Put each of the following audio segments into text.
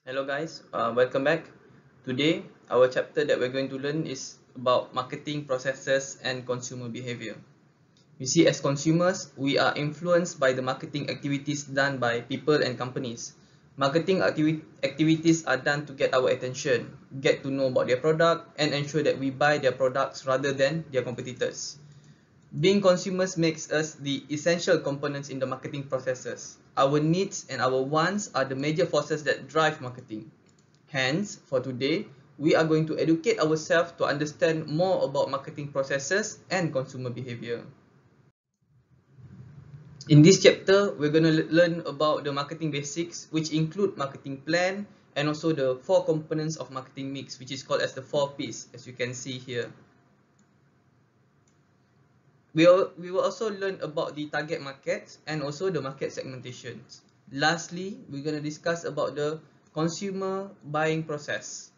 Hello guys, welcome back. Today, our chapter that we're going to learn is about marketing processes and consumer behavior. You see, as consumers, we are influenced by the marketing activities done by people and companies. Marketing activities are done to get our attention, get to know about their product, and ensure that we buy their products rather than their competitors. Being consumers makes us the essential components in the marketing processes. Our needs and our wants are the major forces that drive marketing. Hence, for today, we are going to educate ourselves to understand more about marketing processes and consumer behavior. In this chapter, we're going to learn about the marketing basics, which include marketing plan and also the four components of marketing mix, which is called as the 4Ps, as you can see here. We will also learn about the target markets and also the market segmentations. Lastly, we're going to discuss about the consumer buying process.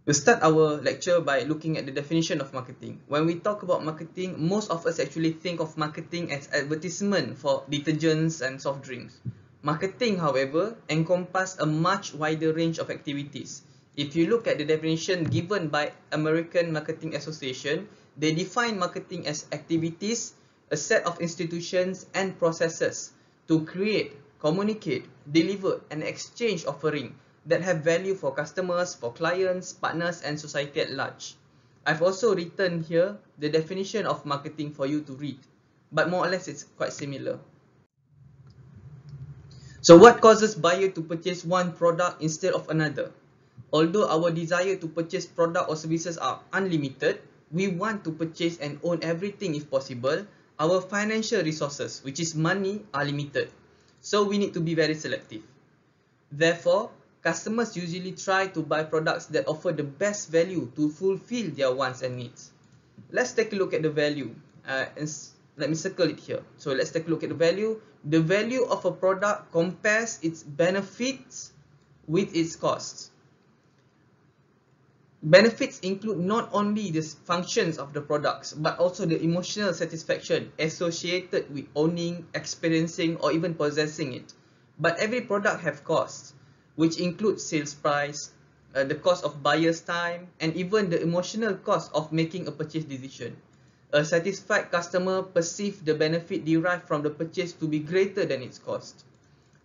We'll start our lecture by looking at the definition of marketing. When we talk about marketing, most of us actually think of marketing as advertisement for detergents and soft drinks. Marketing, however, encompasses a much wider range of activities. If you look at the definition given by American Marketing Association, they define marketing as activities, a set of institutions and processes to create, communicate, deliver, and exchange offering that have value for customers, for clients, partners, and society at large. I've also written here the definition of marketing for you to read, but more or less it's quite similar. So what causes buyer to purchase one product instead of another? Although our desire to purchase product or services are unlimited, we want to purchase and own everything if possible. Our financial resources, which is money, are limited. So we need to be very selective. Therefore, customers usually try to buy products that offer the best value to fulfill their wants and needs. Let's take a look at the value. Let me circle it here. So let's take a look at the value. The value of a product compares its benefits with its costs. Benefits include not only the functions of the products, but also the emotional satisfaction associated with owning, experiencing, or even possessing it. But every product has costs, which includes sales price, the cost of buyer's time, and even the emotional cost of making a purchase decision. A satisfied customer perceives the benefit derived from the purchase to be greater than its cost.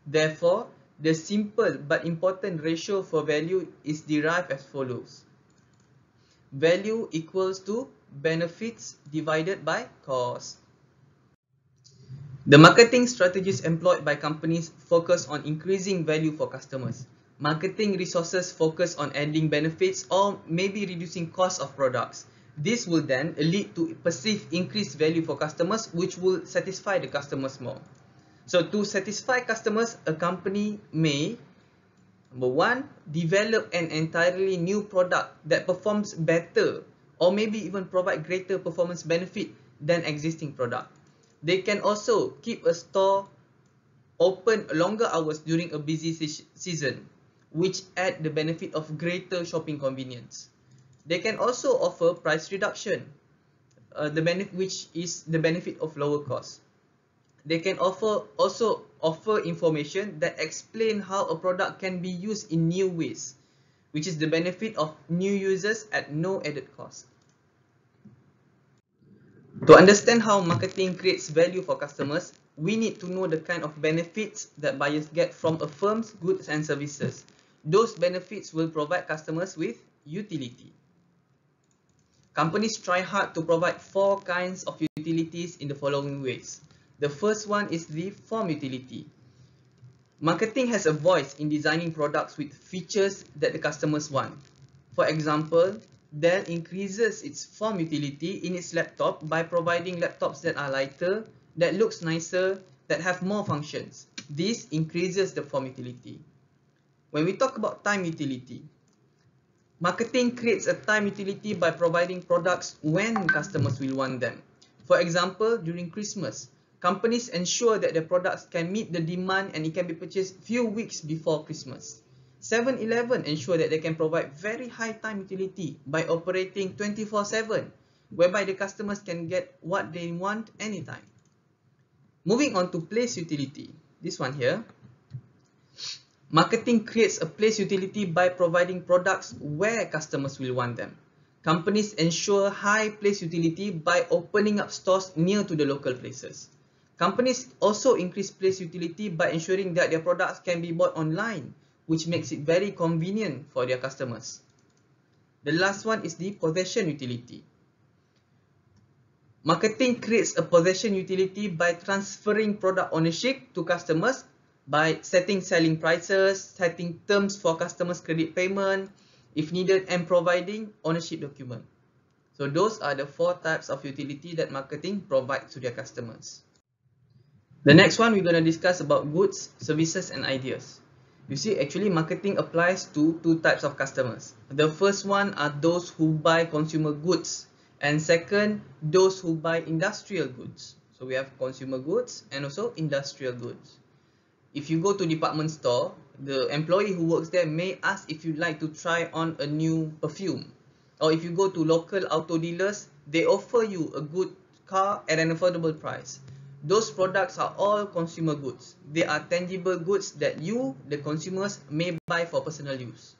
Therefore, the simple but important ratio for value is derived as follows. Value equals to benefits divided by cost. The marketing strategies employed by companies focus on increasing value for customers. Marketing resources focus on adding benefits or maybe reducing cost of products. This will then lead to perceived increased value for customers, which will satisfy the customers more. So to satisfy customers, a company may, number one, develop an entirely new product that performs better or maybe even provide greater performance benefit than existing product. They can also keep a store open longer hours during a busy season, which add the benefit of greater shopping convenience. They can also offer price reduction, which is the benefit of lower cost. They can also offer information that explain how a product can be used in new ways, which is the benefit of new users at no added cost. To understand how marketing creates value for customers, we need to know the kind of benefits that buyers get from a firm's goods and services. Those benefits will provide customers with utility. Companies try hard to provide four kinds of utilities in the following ways. The first one is the form utility. Marketing has a voice in designing products with features that the customers want. For example, Dell increases its form utility in its laptop by providing laptops that are lighter, that looks nicer, that have more functions. This increases the form utility. When we talk about time utility, marketing creates a time utility by providing products when customers will want them. For example, during Christmas, companies ensure that their products can meet the demand and it can be purchased few weeks before Christmas. 7-Eleven ensure that they can provide very high time utility by operating 24/7, whereby the customers can get what they want anytime. Moving on to place utility, this one here. Marketing creates a place utility by providing products where customers will want them. Companies ensure high place utility by opening up stores near to the local places. Companies also increase place utility by ensuring that their products can be bought online, which makes it very convenient for their customers. The last one is the possession utility. Marketing creates a possession utility by transferring product ownership to customers by setting selling prices, setting terms for customers' credit payment, if needed, and providing ownership document. So those are the 4 types of utility that marketing provides to their customers. The next one we're going to discuss about goods, services, and ideas. You see, actually marketing applies to 2 types of customers. The first one are those who buy consumer goods, and second, those who buy industrial goods. So we have consumer goods and also industrial goods. If you go to department store, the employee who works there may ask if you'd like to try on a new perfume. Or if you go to local auto dealers, they offer you a good car at an affordable price. Those products are all consumer goods. They are tangible goods that you, the consumers, may buy for personal use.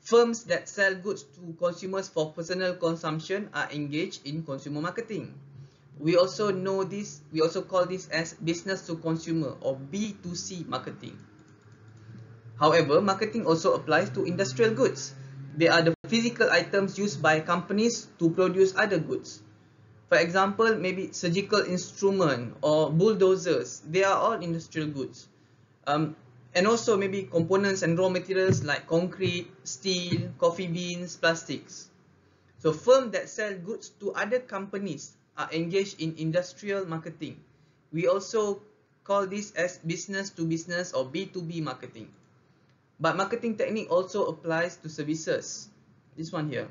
Firms that sell goods to consumers for personal consumption are engaged in consumer marketing. We also call this as business to consumer or B2C marketing. However, marketing also applies to industrial goods. They are the physical items used by companies to produce other goods. For example, maybe surgical instrument or bulldozers. They are all industrial goods. And also maybe components and raw materials like concrete, steel, coffee beans, plastics. So firms that sell goods to other companies are engaged in industrial marketing. We also call this as business to business or B2B marketing. But marketing technique also applies to services. This one here.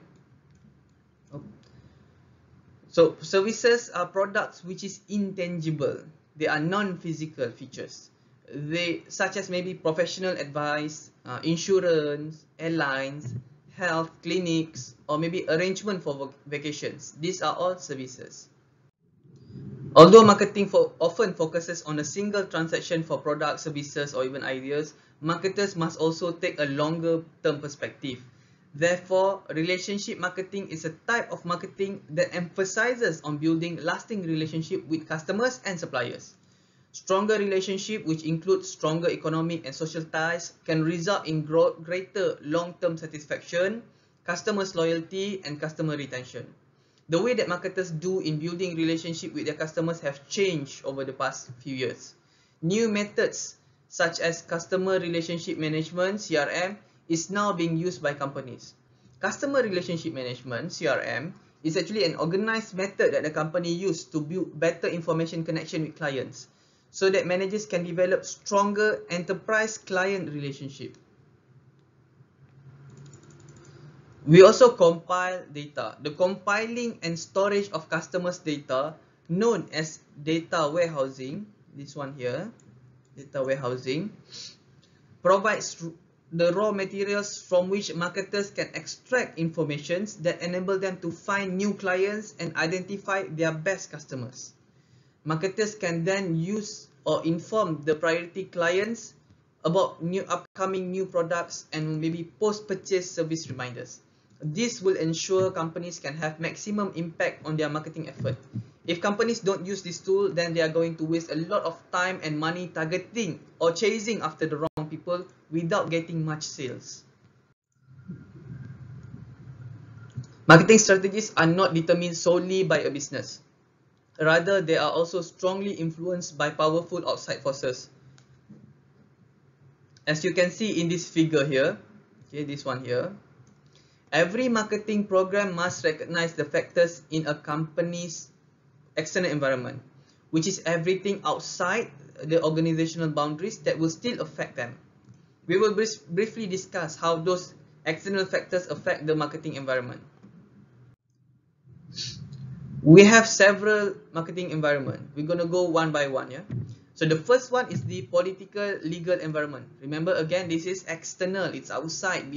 So services are products which is intangible. They are non-physical features. They such as maybe professional advice, insurance, airlines, health clinics, or maybe arrangement for vacations. These are all services. Although marketing often focuses on a single transaction for products, services, or even ideas, marketers must also take a longer term perspective. Therefore, relationship marketing is a type of marketing that emphasizes on building lasting relationship with customers and suppliers. Stronger relationship, which includes stronger economic and social ties, can result in greater long-term satisfaction, customers' loyalty, and customer retention. The way that marketers do in building relationship with their customers have changed over the past few years. New methods such as customer relationship management (CRM) is now being used by companies. Customer relationship management (CRM) is actually an organized method that the company uses to build better information connection with clients, so that managers can develop stronger enterprise client relationship. We also compile data. The compiling and storage of customers' data, known as data warehousing, this one here, data warehousing, provides the raw materials from which marketers can extract information that enable them to find new clients and identify their best customers. Marketers can then use or inform the priority clients about upcoming new products and maybe post-purchase service reminders. This will ensure companies can have maximum impact on their marketing effort. If companies don't use this tool, then they are going to waste a lot of time and money targeting or chasing after the wrong people without getting much sales. Marketing strategies are not determined solely by a business. Rather, they are also strongly influenced by powerful outside forces. As you can see in this figure here, okay, this one here, every marketing program must recognize the factors in a company's external environment, which is everything outside the organizational boundaries that will still affect them. We will briefly discuss how those external factors affect the marketing environment. We have several marketing environment. We're going to go one by one. Yeah. So the first one is the political legal environment. Remember again, this is external. It's outside.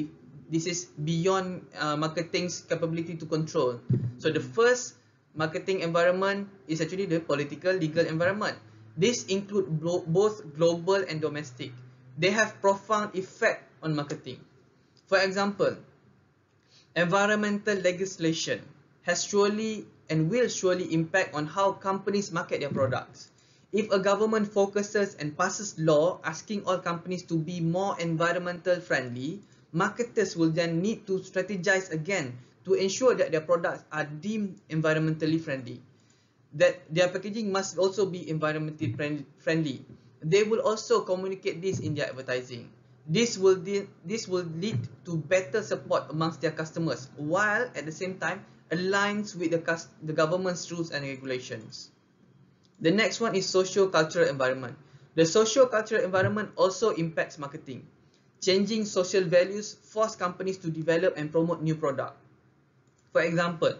This is beyond marketing's capability to control. So the first marketing environment is actually the political legal environment. This includes both global and domestic. they have profound effect on marketing. For example, environmental legislation has surely and will surely impact on how companies market their products. If a government focuses and passes law asking all companies to be more environmental friendly, marketers will then need to strategize again to ensure that their products are deemed environmentally friendly, that their packaging must also be environmentally friendly. They will also communicate this in their advertising. This will lead to better support amongst their customers, while at the same time aligns with the government's rules and regulations. The next one is socio-cultural environment. The socio-cultural environment also impacts marketing. Changing social values force companies to develop and promote new products. For example,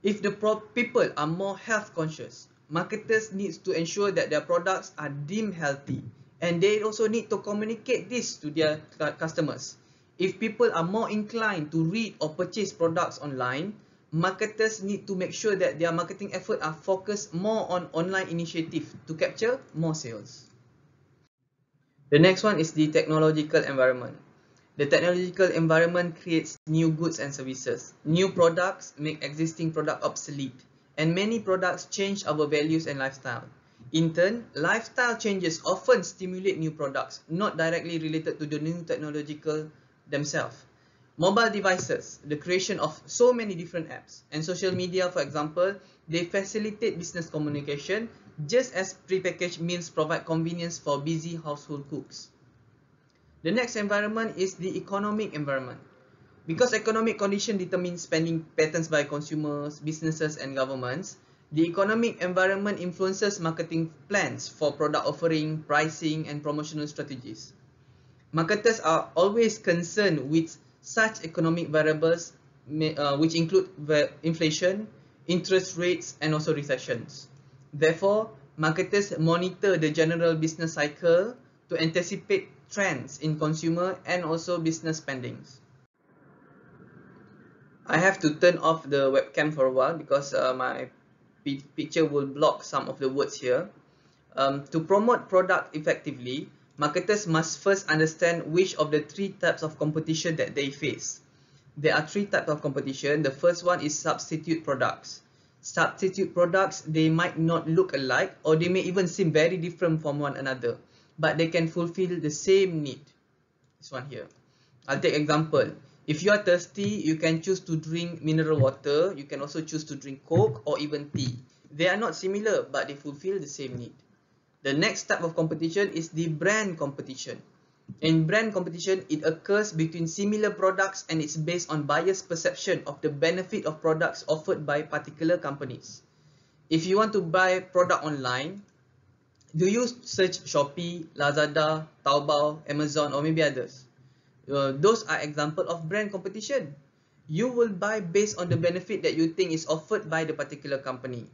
if the people are more health conscious, marketers need to ensure that their products are deemed healthy, and they also need to communicate this to their customers. If people are more inclined to read or purchase products online, marketers need to make sure that their marketing efforts are focused more on online initiatives to capture more sales. The next one is the technological environment. The technological environment creates new goods and services. New products make existing products obsolete, and many products change our values and lifestyle. In turn, lifestyle changes often stimulate new products, not directly related to the new technological themselves. Mobile devices, the creation of so many different apps, and social media, for example, they facilitate business communication, just as prepackaged meals provide convenience for busy household cooks. The next environment is the economic environment. Because economic condition determines spending patterns by consumers, businesses, and governments, the economic environment influences marketing plans for product offering, pricing, and promotional strategies. Marketers are always concerned with such economic variables, which include inflation, interest rates, and also recessions. Therefore, marketers monitor the general business cycle to anticipate trends in consumer and also business spendings. I have to turn off the webcam for a while because my picture will block some of the words here. To promote product effectively, marketers must first understand which of the three types of competition that they face. There are three types of competition. The first one is substitute products. Substitute products, they might not look alike, or they may even seem very different from one another, but they can fulfill the same need. This one here. I'll take example. If you are thirsty, you can choose to drink mineral water. You can also choose to drink Coke or even tea. They are not similar, but they fulfill the same need. The next type of competition is the brand competition. In brand competition, it occurs between similar products and it's based on buyers' perception of the benefit of products offered by particular companies. If you want to buy product online, do you search Shopee, Lazada, Taobao, Amazon, or maybe others? Those are examples of brand competition. You will buy based on the benefit that you think is offered by the particular company.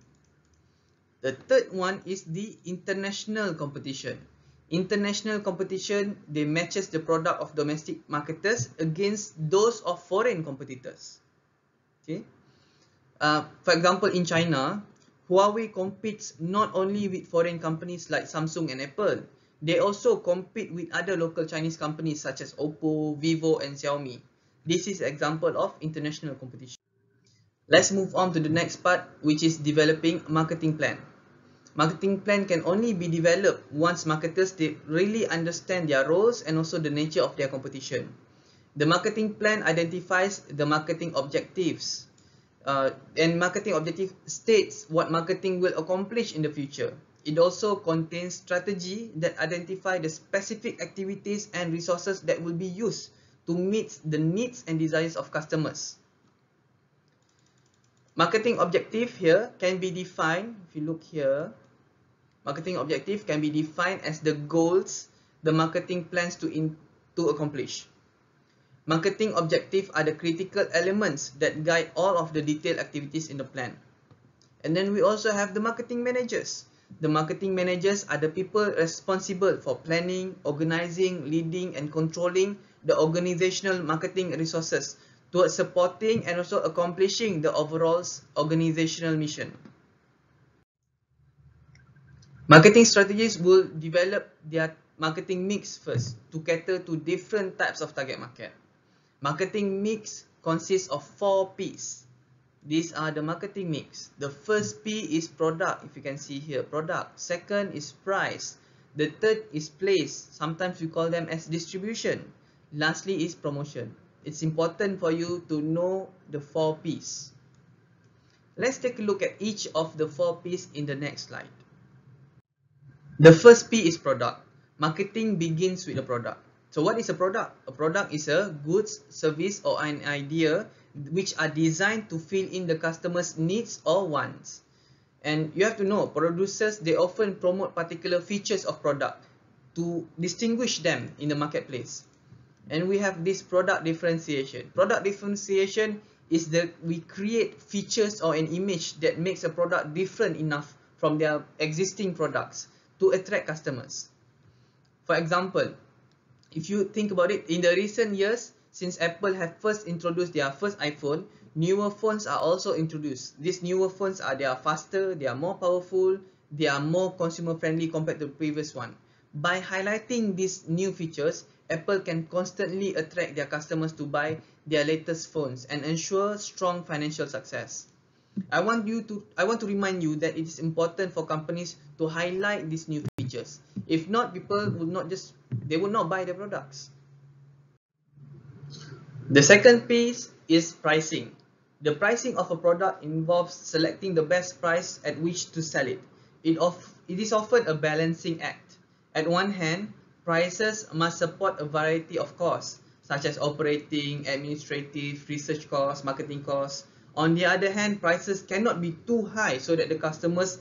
The third one is the international competition. International competition, they matches the product of domestic marketers against those of foreign competitors. Okay. For example, in China, Huawei competes not only with foreign companies like Samsung and Apple, they also compete with other local Chinese companies such as Oppo, Vivo, and Xiaomi. This is an example of international competition. Let's move on to the next part, which is developing a marketing plan. Marketing plan can only be developed once marketers they really understand their roles and also the nature of their competition. The marketing plan identifies the marketing objectives, and marketing objective states what marketing will accomplish in the future. It also contains strategy that identify the specific activities and resources that will be used to meet the needs and desires of customers. Marketing objective here can be defined, if you look here, marketing objective can be defined as the goals the marketing plans to accomplish. Marketing objectives are the critical elements that guide all of the detailed activities in the plan. And then we also have the marketing managers. The marketing managers are the people responsible for planning, organizing, leading, and controlling the organizational marketing resources towards supporting and also accomplishing the overall organizational mission. Marketing strategies will develop their marketing mix first to cater to different types of target market. Marketing mix consists of 4 P's. These are the marketing mix. The first P is product, if you can see here, product. Second is price. The third is place. Sometimes we call them as distribution. Lastly is promotion. It's important for you to know the 4 P's. Let's take a look at each of the 4 P's in the next slide. The first P is product. Marketing begins with a product. So what is a product? A product is a goods, service, or an idea which are designed to fill in the customer's needs or wants. And you have to know, producers, they often promote particular features of product to distinguish them in the marketplace. And we have this product differentiation. Product differentiation is that we create features or an image that makes a product different enough from their existing products to attract customers. For example, if you think about it, in the recent years, since Apple have first introduced their first iPhone, newer phones are also introduced. These newer phones they are faster, they are more powerful, they are more consumer friendly compared to the previous one. By highlighting these new features, Apple can constantly attract their customers to buy their latest phones and ensure strong financial success. I want to remind you that it is important for companies to highlight these new features. If not, people would not buy their products. The second piece is pricing. The pricing of a product involves selecting the best price at which to sell it. It is often a balancing act. At one hand, prices must support a variety of costs, such as operating, administrative, research costs, marketing costs. On the other hand, prices cannot be too high so that the customers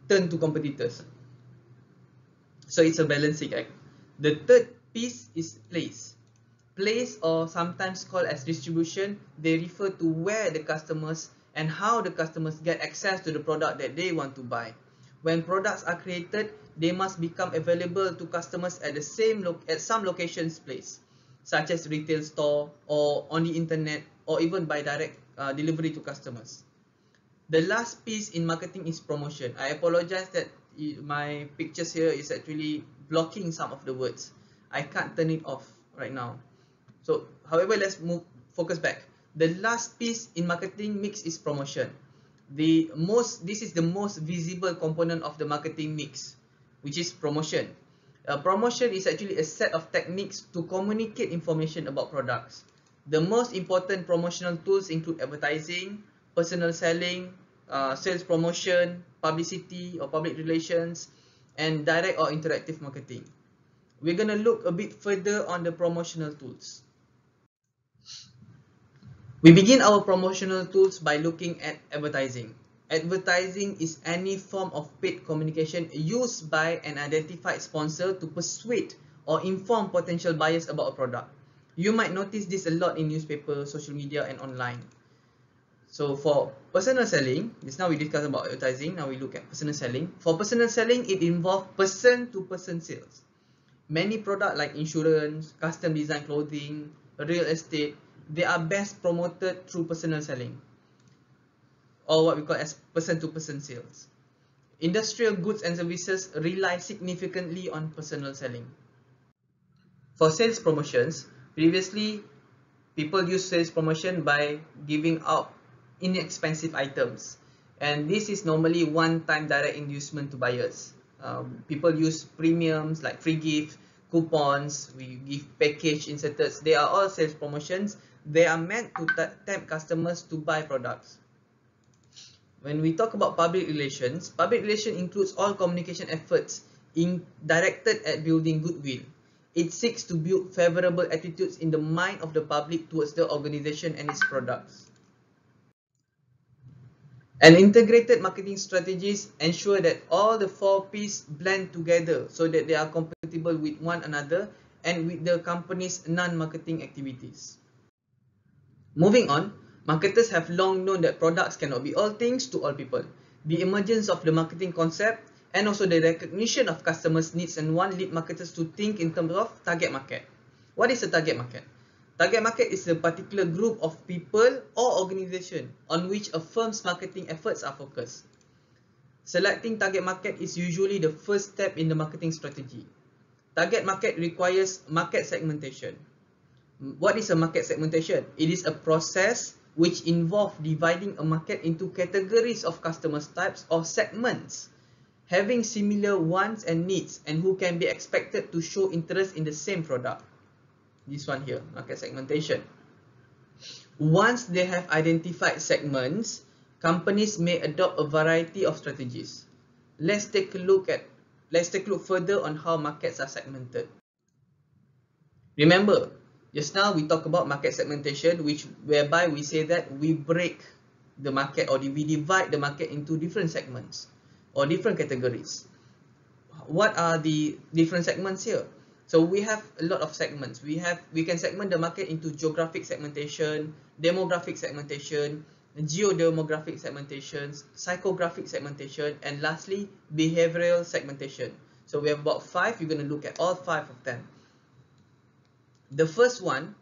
turn to competitors. So it's a balancing act. The third piece is place. Place, or sometimes called as distribution, they refer to where the customers and how the customers get access to the product that they want to buy. When products are created, they must become available to customers at some locations place, such as retail store or on the internet or even by direct delivery to customers. The last piece in marketing is promotion. I apologize that my pictures here is actually blocking some of the words. I can't turn it off right now. So, however, let's focus back. The last piece in marketing mix is promotion. This is the most visible component of the marketing mix, which is promotion. Promotion is actually a set of techniques to communicate information about products. The most important promotional tools include advertising, personal selling, sales promotion, publicity or public relations, and direct or interactive marketing. We're going to look a bit further on the promotional tools. We begin our promotional tools by looking at advertising. Advertising is any form of paid communication used by an identified sponsor to persuade or inform potential buyers about a product. You might notice this a lot in newspapers, social media, and online. So for personal selling, just now we discussed about advertising, now we look at personal selling. For personal selling, it involves person-to-person sales. Many products like insurance, custom design clothing, real estate, they are best promoted through personal selling, or what we call as person-to-person sales. Industrial goods and services rely significantly on personal selling. For sales promotions, previously people used sales promotion by giving out inexpensive items, and this is normally one-time direct inducement to buyers. People use premiums like free gift, coupons, we give package inserts. They are all sales promotions. They are meant to tempt customers to buy products. When we talk about public relations includes all communication efforts directed at building goodwill. It seeks to build favorable attitudes in the mind of the public towards the organization and its products. And integrated marketing strategies ensure that all the 4 P's blend together so that they are compatible with one another and with the company's non-marketing activities. Moving on, marketers have long known that products cannot be all things to all people. The emergence of the marketing concept and also the recognition of customers' needs and wants lead marketers to think in terms of target market. What is a target market? Target market is a particular group of people or organization on which a firm's marketing efforts are focused. Selecting target market is usually the first step in the marketing strategy. Target market requires market segmentation. What is a market segmentation? It is a process which involves dividing a market into categories of customer types or segments having similar wants and needs and who can be expected to show interest in the same product. This one here, market segmentation. Once they have identified segments, companies may adopt a variety of strategies. Let's take a look further on how markets are segmented. Remember, just now we talked about market segmentation, whereby we say that we break the market or we divide the market into different segments or different categories. What are the different segments here? So we have a lot of segments. We can segment the market into geographic segmentation, demographic segmentation, geodemographic segmentations, psychographic segmentation, and lastly, behavioral segmentation. So we have about 5. You're going to look at all 5 of them. The first one,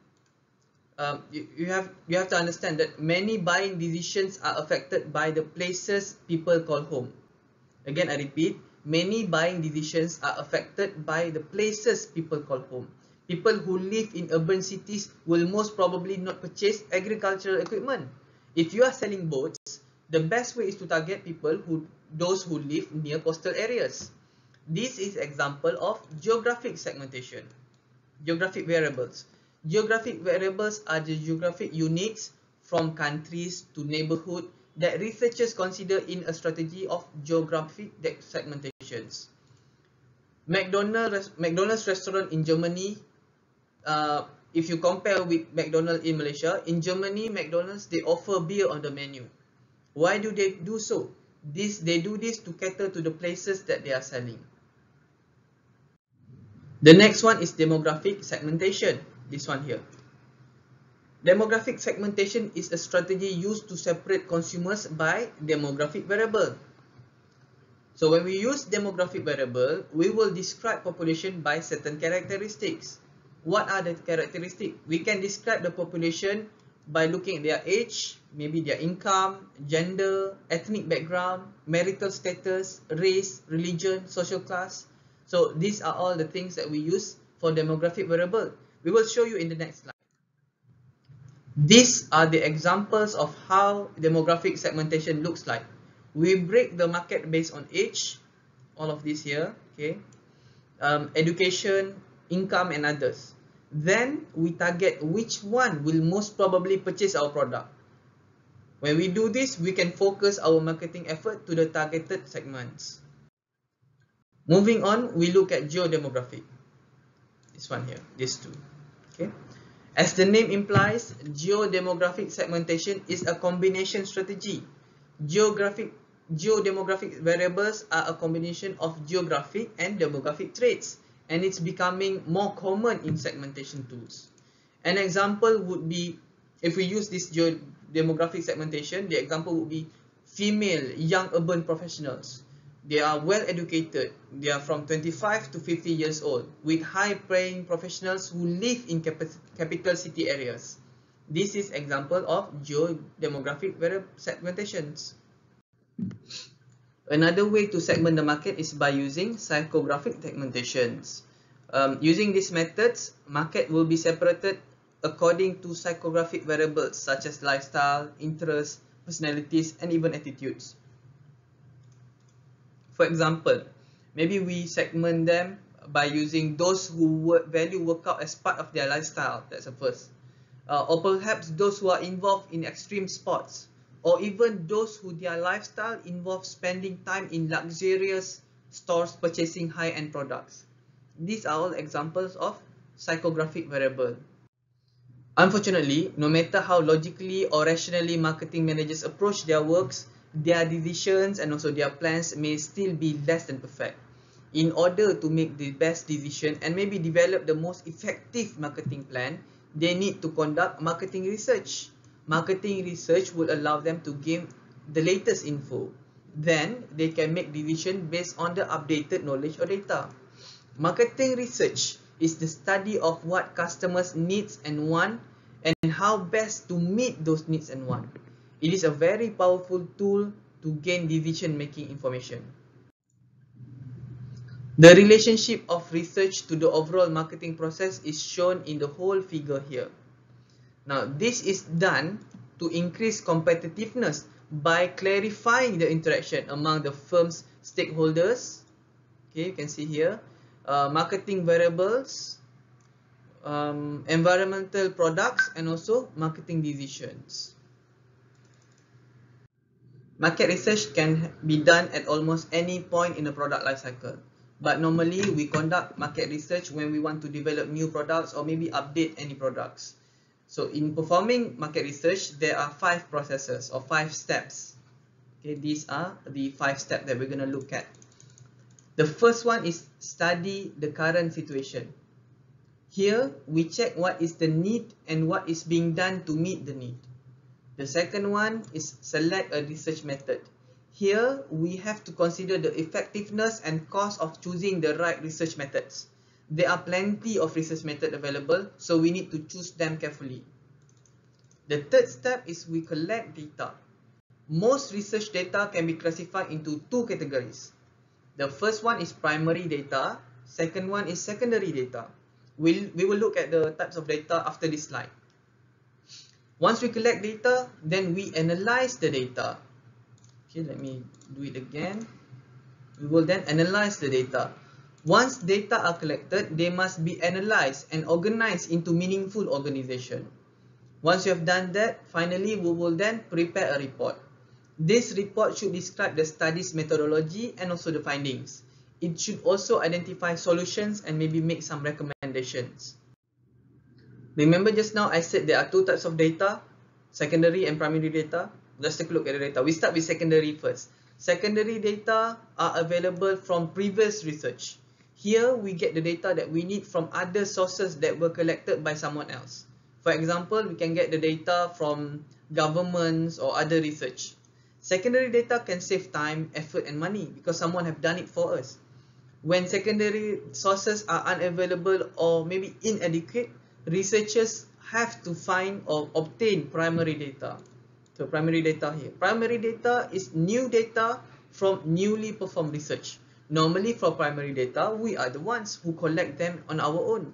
you have to understand that many buying decisions are affected by the places people call home. Again, I repeat, many buying decisions are affected by the places people call home. People who live in urban cities will most probably not purchase agricultural equipment. If you are selling boats, the best way is to target those who live near coastal areas. This is example of geographic segmentation. Geographic variables. Geographic variables are the geographic units from countries to neighborhood that researchers consider in a strategy of geographic segmentations. McDonald's restaurant in Germany, if you compare with McDonald's in Malaysia, in Germany, McDonald's, they offer beer on the menu. Why do they do so? They do this to cater to the places that they are selling. The next one is demographic segmentation. This one here. Demographic segmentation is a strategy used to separate consumers by demographic variable. So when we use demographic variable, we will describe population by certain characteristics. What are the characteristics? We can describe the population by looking at their age, maybe their income, gender, ethnic background, marital status, race, religion, social class. So these are all the things that we use for demographic variable. We will show you in the next slide. These are the examples of how demographic segmentation looks like. We break the market based on age, all of this here, okay, education, income, and others. Then we target which one will most probably purchase our product. When we do this, we can focus our marketing effort to the targeted segments. Moving on, we look at geodemographic. This one here, these two, okay. As the name implies, geodemographic segmentation is a combination strategy. Geodemographic variables are a combination of geographic and demographic traits, and it's becoming more common in segmentation tools. An example would be, if we use this geodemographic segmentation, the example would be female young urban professionals. They are well educated. They are from 25 to 50 years old, with high-paying professionals who live in capital city areas. This is example of geodemographic segmentations. Another way to segment the market is by using psychographic segmentations. Using these methods, market will be separated according to psychographic variables such as lifestyle, interests, personalities, and even attitudes. For example, maybe we segment them by using those who value workout as part of their lifestyle. That's the first. Or perhaps those who are involved in extreme sports, or even those who their lifestyle involves spending time in luxurious stores purchasing high-end products. These are all examples of psychographic variable. Unfortunately, no matter how logically or rationally marketing managers approach their works, their decisions and also their plans may still be less than perfect. In order to make the best decision and maybe develop the most effective marketing plan, they need to conduct marketing research. Marketing research will allow them to gain the latest info. Then they can make decisions based on the updated knowledge or data. Marketing research is the study of what customers needs and want and how best to meet those needs and want. It is a very powerful tool to gain decision-making information. The relationship of research to the overall marketing process is shown in the whole figure here. Now, this is done to increase competitiveness by clarifying the interaction among the firm's stakeholders. Okay, you can see here, marketing variables, environmental products, and also marketing decisions. Market research can be done at almost any point in the product life cycle. But normally, we conduct market research when we want to develop new products or maybe update any products. So in performing market research, there are 5 processes or 5 steps. Okay, these are the 5 steps that we're going to look at. The first one is study the current situation. Here, we check what is the need and what is being done to meet the need. The second one is select a research method. Here, we have to consider the effectiveness and cost of choosing the right research methods. There are plenty of research methods available, so we need to choose them carefully. The third step is we collect data. Most research data can be classified into 2 categories. The first one is primary data. Second one is secondary data. We will look at the types of data after this slide. Once we collect data, then we analyze the data. Okay, let me do it again. We will then analyze the data. Once data are collected, they must be analyzed and organized into meaningful organization. Once you have done that, finally, we will then prepare a report. This report should describe the study's methodology and also the findings. It should also identify solutions and maybe make some recommendations. Remember just now I said there are 2 types of data, secondary and primary data. Let's take a look at the data. We start with secondary first. Secondary data are available from previous research. Here we get the data that we need from other sources that were collected by someone else. For example, we can get the data from governments or other research. Secondary data can save time, effort, and money because someone have done it for us. When secondary sources are unavailable or maybe inadequate, researchers have to find or obtain primary data. So primary data here. Primary data is new data from newly performed research. Normally for primary data, we are the ones who collect them on our own.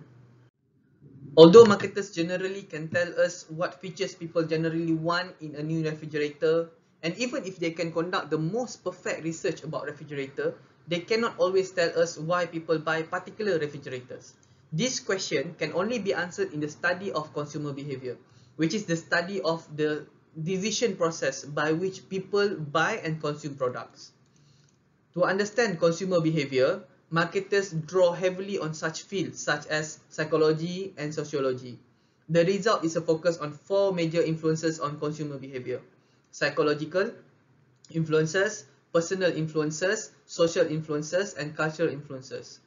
Although marketers generally can tell us what features people generally want in a new refrigerator, and even if they can conduct the most perfect research about refrigerator, they cannot always tell us why people buy particular refrigerators. This question can only be answered in the study of consumer behavior, which is the study of the decision process by which people buy and consume products. To understand consumer behavior, marketers draw heavily on such fields such as psychology and sociology. The result is a focus on 4 major influences on consumer behavior: psychological influences, personal influences, social influences, and cultural influences.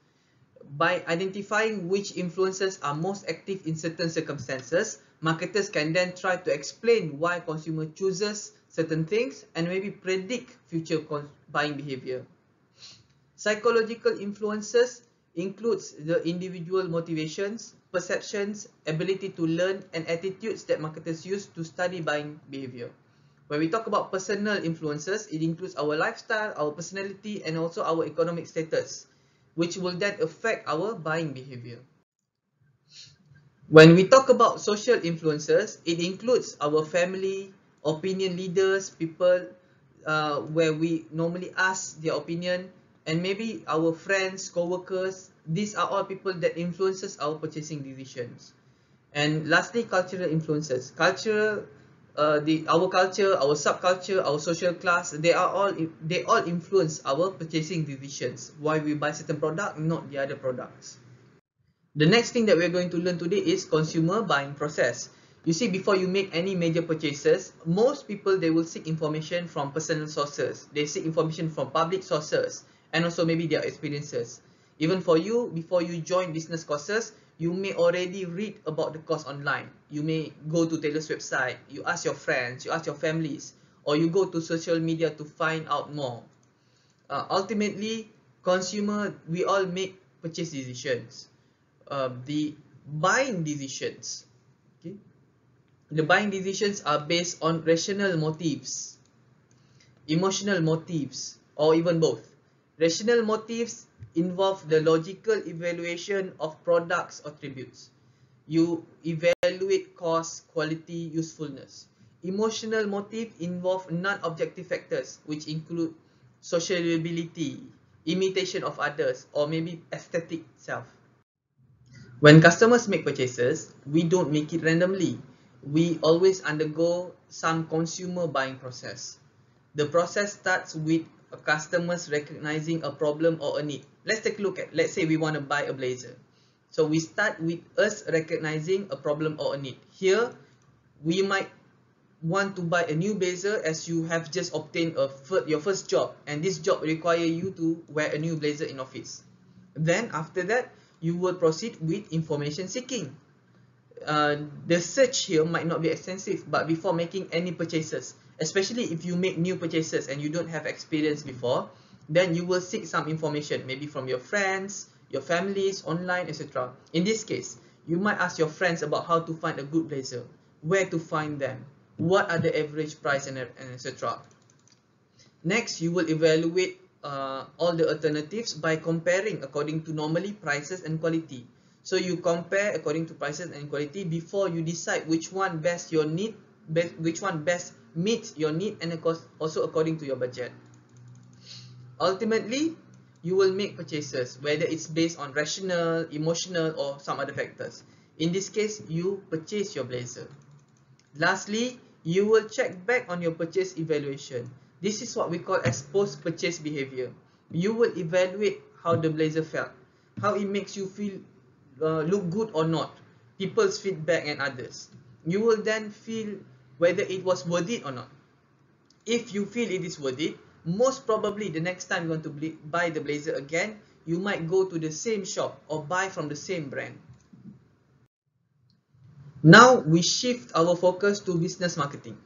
By identifying which influences are most active in certain circumstances, marketers can then try to explain why consumer chooses certain things and maybe predict future buying behavior. Psychological influences includes the individual motivations, perceptions, ability to learn, and attitudes that marketers use to study buying behavior. When we talk about personal influences, it includes our lifestyle, our personality, and also our economic status, which will then affect our buying behavior. When we talk about social influences, it includes our family, opinion leaders, people where we normally ask their opinion, and maybe our friends, co-workers. These are all people that influences our purchasing decisions. And lastly, cultural influences. Our culture, our subculture, our social class, they all influence our purchasing decisions. Why we buy certain product, not the other products. The next thing that we're going to learn today is consumer buying process. You see, before you make any major purchases, most people, they will seek information from personal sources. They seek information from public sources and also maybe their experiences. Even for you, before you join business courses, you may already read about the course online. You may go to Taylor's website, you ask your friends, you ask your families, or you go to social media to find out more. Ultimately, we all make purchase decisions. The buying decisions, okay? The buying decisions are based on rational motives, emotional motives, or even both. Rational motives involve the logical evaluation of products or attributes. You evaluate cost, quality, usefulness. Emotional motive involve non-objective factors, which include sociability, imitation of others, or maybe aesthetic self. When customers make purchases, we don't make it randomly. We always undergo some consumer buying process. The process starts with customers recognizing a problem or a need. Let's take a look at, let's say we want to buy a blazer. So we start with us recognizing a problem or a need. Here, we might want to buy a new blazer as you have just obtained your first job, and this job require you to wear a new blazer in office. Then after that, you will proceed with information seeking. The search here might not be extensive, but before making any purchases, especially if you make new purchases and you don't have experience before, then you will seek some information, maybe from your friends, your families, online, etc. In this case, you might ask your friends about how to find a good blazer, where to find them, what are the average price, and etc. Next, you will evaluate all the alternatives by comparing according to normally prices and quality. So you compare according to prices and quality before you decide which one best your need, which one best meets your need, and of course also according to your budget. Ultimately, you will make purchases, whether it's based on rational, emotional, or some other factors. In this case, you purchase your blazer. Lastly, you will check back on your purchase evaluation. This is what we call as post-purchase behavior. You will evaluate how the blazer felt, how it makes you feel, look good or not, people's feedback and others. You will then feel whether it was worth it or not. If you feel it is worth it, most probably the next time you want to buy the blazer again, you might go to the same shop or buy from the same brand. Now we shift our focus to business marketing.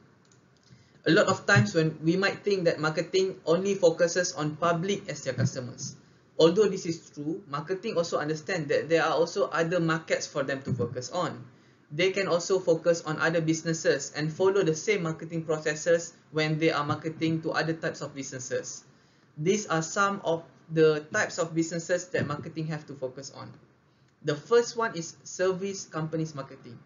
A lot of times when we might think that marketing only focuses on public as their customers. Although this is true, marketing also understands that there are also other markets for them to focus on. They can also focus on other businesses and follow the same marketing processes when they are marketing to other types of businesses. These are some of the types of businesses that marketing have to focus on. The first one is service companies marketing.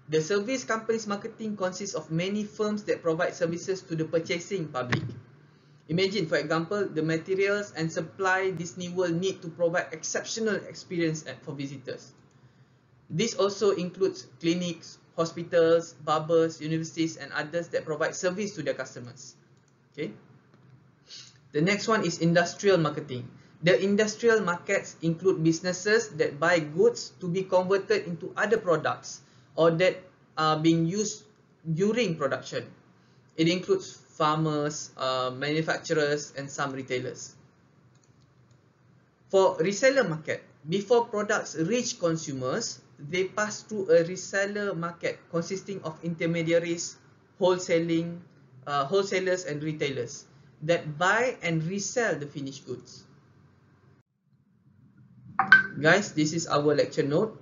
The service companies marketing consists of many firms that provide services to the purchasing public. Imagine, for example, the materials and supply Disney World need to provide exceptional experience for visitors. This also includes clinics, hospitals, barbers, universities, and others that provide service to their customers. Okay. The next one is industrial marketing. The industrial markets include businesses that buy goods to be converted into other products or that are being used during production. It includes farmers, manufacturers, and some retailers. For reseller market, before products reach consumers, they pass through a reseller market consisting of intermediaries, wholesalers, and retailers that buy and resell the finished goods. Guys, this is our lecture note.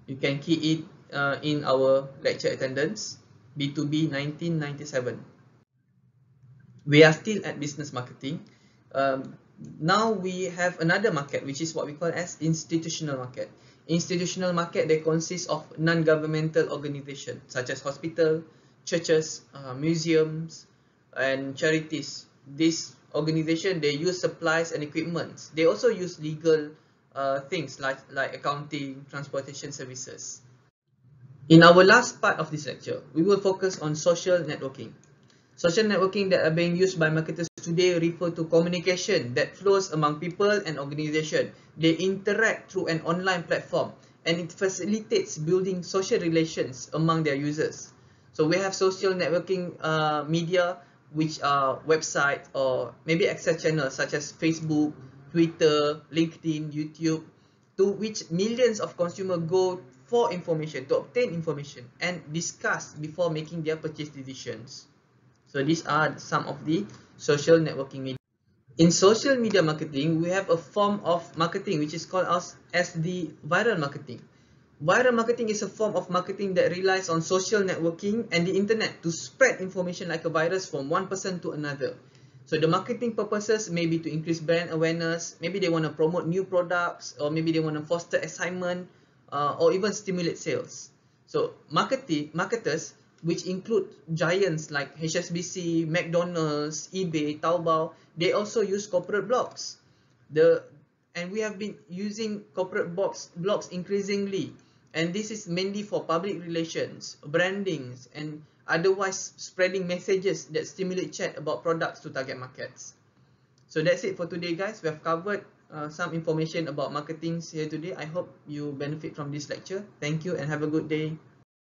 You can key it in our lecture attendance, B2B 1997. We are still at business marketing. Now we have another market, which is what we call as institutional market. Institutional market, they consist of non-governmental organizations such as hospital, churches, museums, and charities. This organization, they use supplies and equipment. They also use legal things like accounting, transportation services. In our last part of this lecture, we will focus on social networking. Social networking that are being used by marketers today refer to communication that flows among people and organizations. They interact through an online platform, and it facilitates building social relations among their users. So we have social networking media, which are websites or maybe access channels such as Facebook, Twitter, LinkedIn, YouTube, to which millions of consumers go for information, to obtain information and discuss before making their purchase decisions. So these are some of the social networking media. In social media marketing, we have a form of marketing which is called as the viral marketing. Viral marketing is a form of marketing that relies on social networking and the internet to spread information like a virus from one person to another. So the marketing purposes may be to increase brand awareness, maybe they want to promote new products, or maybe they want to foster excitement, or even stimulate sales. So marketers, which include giants like HSBC, McDonald's, eBay, Taobao, they also use corporate blogs. And we have been using corporate blogs increasingly, and this is mainly for public relations, brandings, and otherwise spreading messages that stimulate chat about products to target markets. So that's it for today, guys. We have covered some information about marketing here today. I hope you benefit from this lecture. Thank you and have a good day.